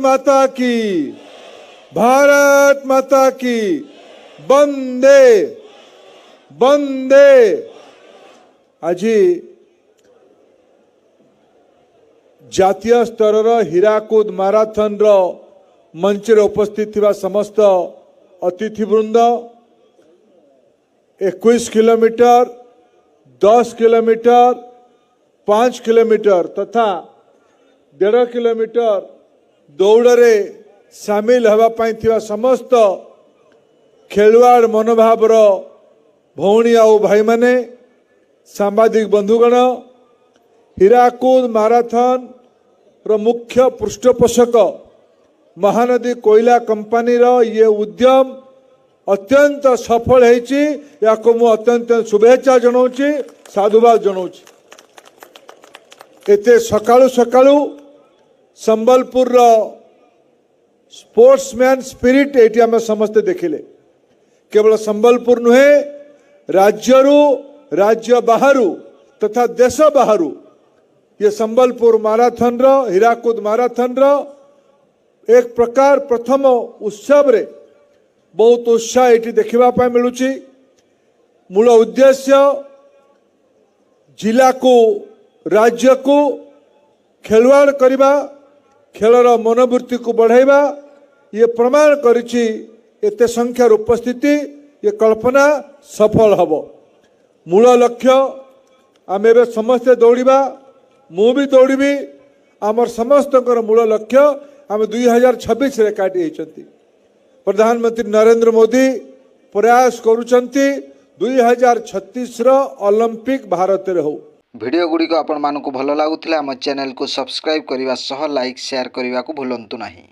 माता की, भारत माता की, वंदे वंदे। आज जातीय स्तर हीराकुद माराथन रो मंच रे उपस्थित थिबा समस्त अतिथिवृंद 21 किलोमीटर 10 किलोमीटर 5 किलोमीटर तथा 1.5 किलोमीटर दौड़े सामिल हवा पाई थिबा समस्त खेलुआड़ मनोभाव भौणी आउ भाई माने सांबादिक बंधुगण हीराकुद माराथन रो मुख्य पृष्ठपोषक महानदी कोयला कंपनी रो ये उद्यम अत्यंत सफल होईची याको मु अत्यंत शुभेच्छा जनाऊची साधुवाद जनाऊची। एते सकाळू सकाळू संबलपुर रो स्पोर्ट्समैन स्पिरिट एटी आम समस्ते देखिले। केवल संबलपुर नुहे राज्य बाहरु तथा देश बाहरु ये संबलपुर माराथन रो हीराकुद माराथन रो एक प्रकार प्रथम उत्सव रे बहुत उत्साह ये देखा मिलूची। मूल उद्देश्य जिला को राज्य को खेलवाड़ करवा खेलर मनोवृत्ति को बढ़ाइबा ये प्रमाण करिछि एते संख्यार उपस्थिति ये कल्पना सफल हब। मूल लक्ष्य आम ए समस्ते दौड़ा मु भी दौड़ी आमर समस्त मूल लक्ष्य आम 2026 रे काटी होइछंती। प्रधानमंत्री नरेंद्र मोदी प्रयास करुचंती 2036 रो ओलंपिक भारत रे हो। वीडियो गुडी को आपण मानको भलो लागुथिला हम चैनल को सब्सक्राइब करिवा सह लाइक शेयर करिवा को भूलंतु नाही।